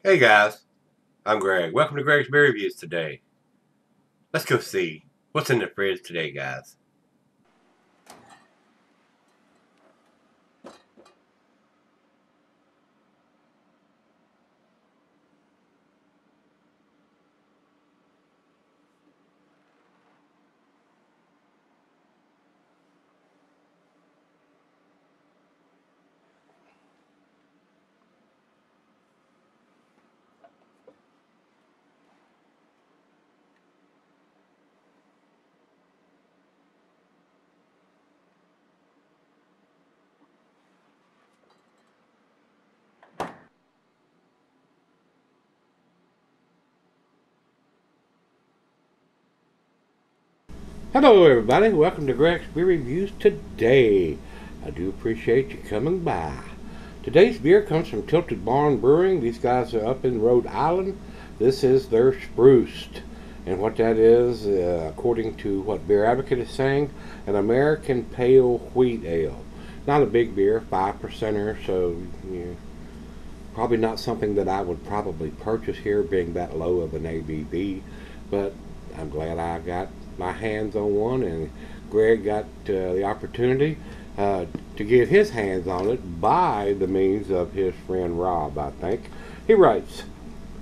Hey guys, I'm Greg. Welcome to Gregsbeerreviews today. Let's go see what's in the fridge today, guys. Hello everybody, welcome to Gregsbeerreviews today. I do appreciate you coming by. Today's beer comes from Tilted Barn Brewing. These guys are up in Rhode Island. This is their Spruced. And what that is, according to what Beer Advocate is saying, an American pale wheat ale. Not a big beer, 5%er, so probably not something that I would probably purchase here, being that low of an ABV. But I'm glad I got my hands on one, and Greg got the opportunity to get his hands on it by the means of his friend Rob, I think. He writes,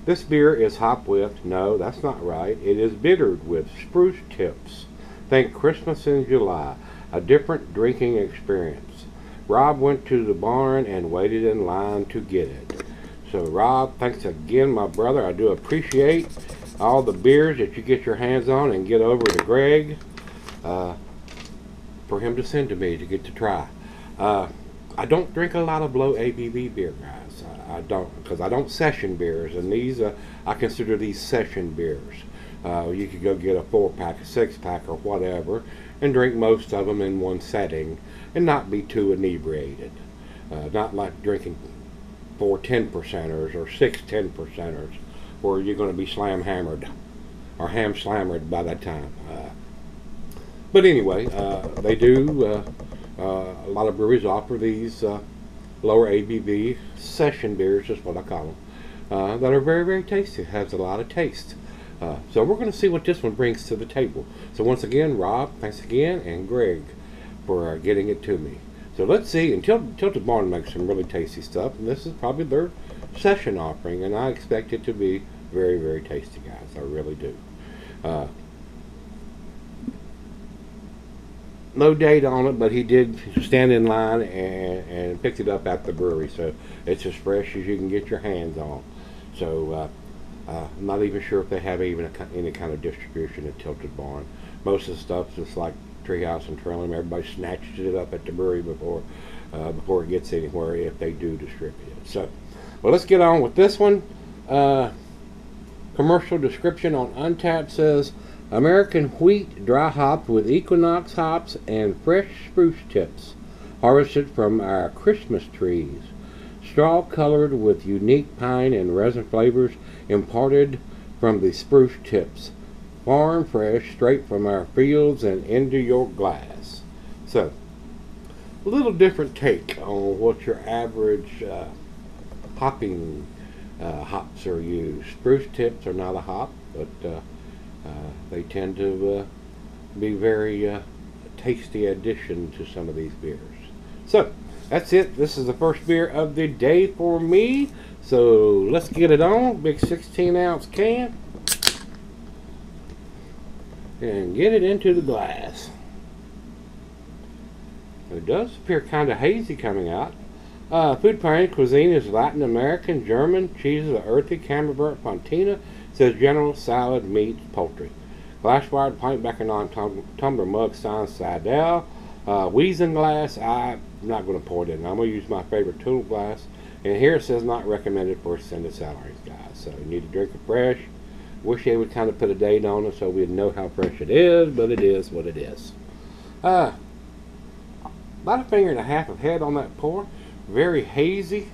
"This beer is hop with," no, that's not right, "it is bittered with spruce tips. Think Christmas in July, a different drinking experience. Rob went to the barn and waited in line to get it." So Rob, thanks again, my brother. I do appreciate all the beers that you get your hands on and get over to Greg for him to send to me to get to try. I don't drink a lot of low ABV beer, guys. I don't, because I don't session beers, and these I consider these session beers. You could go get a 4-pack, a 6-pack, or whatever, and drink most of them in one setting and not be too inebriated. Not like drinking 4 10%ers or 6 10%ers, where you're going to be slam hammered or ham slammered by that time. But anyway, they do, a lot of breweries offer these lower ABV session beers, is what I call them, that are very, very tasty. It has a lot of taste. So we're going to see what this one brings to the table. So once again, Rob, thanks again, and Greg for getting it to me. So let's see, and Tilted Barn makes some really tasty stuff, and this is probably their session offering, and I expect it to be very, very tasty, guys. I really do. No date on it, but he did stand in line and picked it up at the brewery, so it's as fresh as you can get your hands on. So I'm not even sure if they have even any kind of distribution at Tilted Barn. Most of the stuff's just like Treehouse and Trillium. Everybody snatches it up at the brewery before it gets anywhere, if they do distribute it. So, well, let's get on with this one. Commercial description on Untappd says, "American wheat dry hopped with Equinox hops and fresh spruce tips, harvested from our Christmas trees. Straw colored with unique pine and resin flavors imparted from the spruce tips. Farm fresh, straight from our fields and into your glass." So, a little different take on what your average hopping hops are used. Spruce tips are not a hop, but they tend to be very tasty addition to some of these beers. So, that's it. This is the first beer of the day for me. So, let's get it on. Big 16-ounce can. And get it into the glass. It does appear kind of hazy coming out. Food pairing cuisine is Latin American, German. Cheeses are earthy, Camembert, Fontina. It says general salad, meat, poultry. Glass-wired pint back in tumbler mug, signed Sidel. Wheezing glass. I'm not going to pour it in. I'm going to use my favorite tool glass. And here it says not recommended for ascended salaries, guys. So you need to drink it fresh. Wish they would kind of put a date on it so we'd know how fresh it is, but it is what it is. About a finger and a half of head on that pour. Very hazy.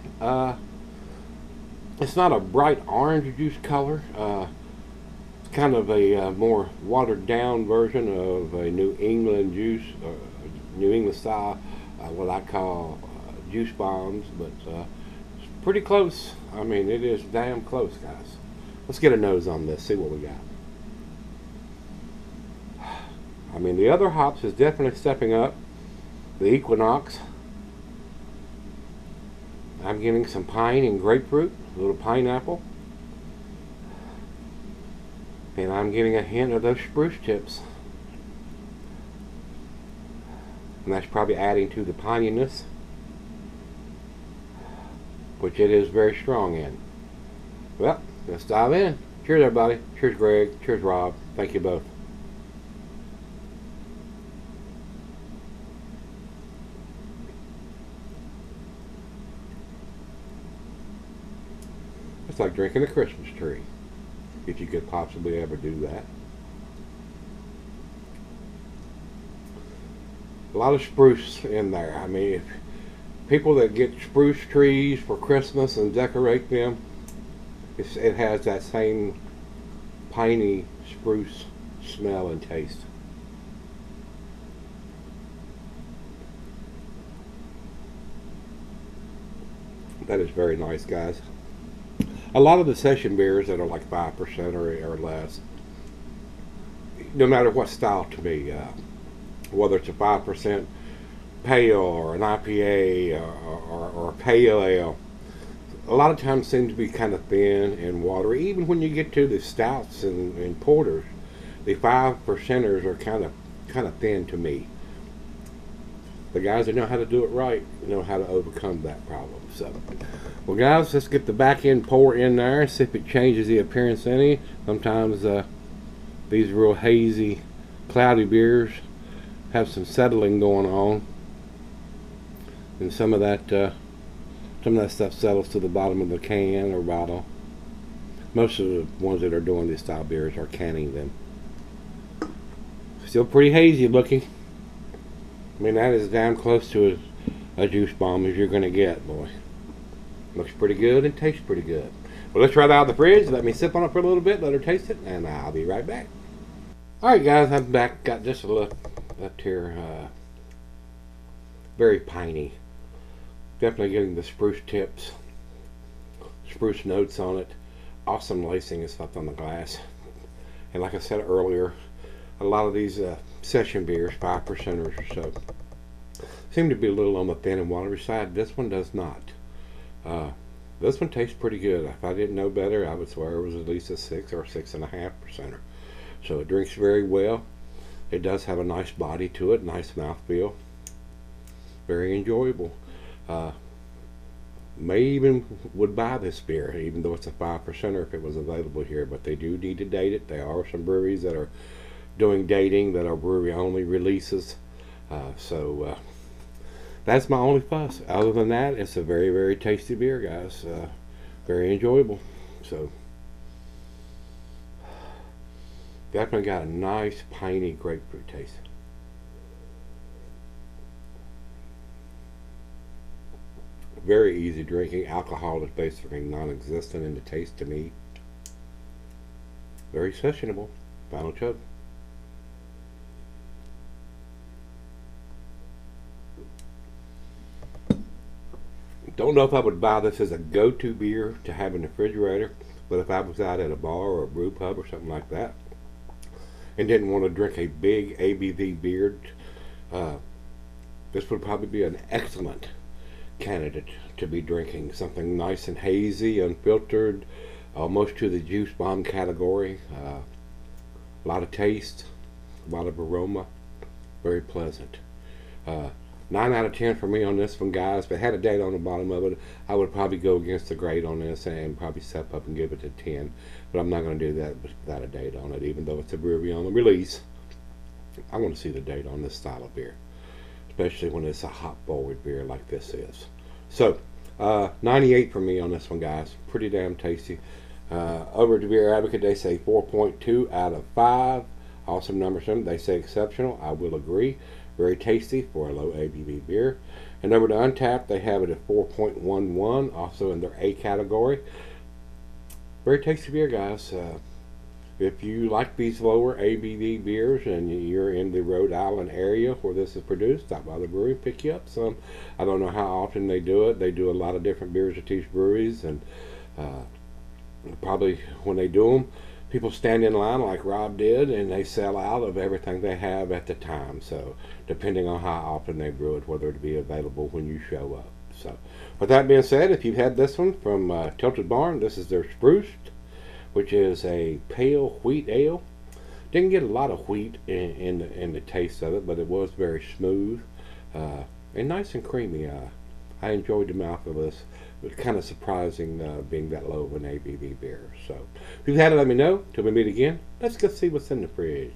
It's not a bright orange juice color. It's kind of a more watered down version of a New England juice, New England style, what I call juice bombs, but pretty close. I mean, it is damn close, guys. Let's get a nose on this, see what we got. I mean, the other hops is definitely stepping up. The Equinox. I'm getting some pine and grapefruit, a little pineapple. And I'm getting a hint of those spruce tips. And that's probably adding to the pininess, which it is very strong in. Well, let's dive in. Cheers, everybody. Cheers, Greg. Cheers, Rob. Thank you both. It's like drinking a Christmas tree, if you could possibly ever do that. A lot of spruce in there. I mean, if people that get spruce trees for Christmas and decorate them, it has that same piney spruce smell and taste. That is very nice, guys. A lot of the session beers that are like 5% or less, no matter what style to me, whether it's a 5% pale or an IPA or a pale ale, a lot of times seem to be kind of thin and watery. Even when you get to the stouts and porters, the 5%ers are kind of thin to me. The guys that know how to do it right know how to overcome that problem. So, well, guys, let's get the back end pour in there and see if it changes the appearance any. Sometimes these real hazy, cloudy beers have some settling going on, and some of that stuff settles to the bottom of the can or bottle. Most of the ones that are doing these style beers are canning them. Still pretty hazy looking. I mean, that is damn close to a juice bomb as you're going to get, boy. Looks pretty good and tastes pretty good. Well, let's try it out of the fridge. Let me sip on it for a little bit, let her taste it, and I'll be right back. Alright, guys, I'm back. Got just a look up here. Very piney. Definitely getting the spruce tips, spruce notes on it. Awesome lacing and stuff on the glass. And like I said earlier, a lot of these session beers, 5%ers or so, seem to be a little on the thin and watery side. This one does not. This one tastes pretty good. If I didn't know better, I would swear it was at least a 6 or 6.5%er. So it drinks very well. It does have a nice body to it, nice mouthfeel. Very enjoyable. May even would buy this beer, even though it's a 5%er if it was available here. But they do need to date it. There are some breweries that are doing dating that are brewery only releases. That's my only fuss. Other than that, it's a very, very tasty beer, guys. Very enjoyable. So, definitely got a nice piney grapefruit taste. Very easy drinking. Alcohol is basically non-existent in the taste to me. Very sessionable. Final chug. Don't know if I would buy this as a go-to beer to have in the refrigerator, but if I was out at a bar or a brew pub or something like that and didn't want to drink a big ABV beer, this would probably be an excellent candidate to be drinking. Something nice and hazy, unfiltered, almost to the juice bomb category. A lot of taste, a lot of aroma, very pleasant. 9 out of 10 for me on this one, guys. If it had a date on the bottom of it, I would probably go against the grade on this and probably step up and give it a 10. But I'm not going to do that without a date on it, even though it's a brewery on the release. I want to see the date on this style of beer, especially when it's a hop-forward beer like this is. So, 98 for me on this one, guys. Pretty damn tasty. Over to Beer Advocate, they say 4.2 out of 5. Awesome number. They say exceptional. I will agree. Very tasty for a low ABV beer. And over to Untappd, they have it at 4.11, also in their A category. Very tasty beer, guys. If you like these lower ABV beers and you're in the Rhode Island area where this is produced, stop by the brewery and pick you up some. I don't know how often they do it. They do a lot of different beers at these breweries, and probably when they do them, people stand in line like Rob did, and they sell out of everything they have at the time. So depending on how often they brew it, whether it be available when you show up. So with that being said, if you've had this one from Tilted Barn, this is their Spruced, which is a pale wheat ale. Didn't get a lot of wheat in the taste of it, but it was very smooth and nice and creamy. I enjoyed the mouth of this. It was kind of surprising being that low of an ABV beer. So if you've had it, let me know. Till we meet again, let's go see what's in the fridge.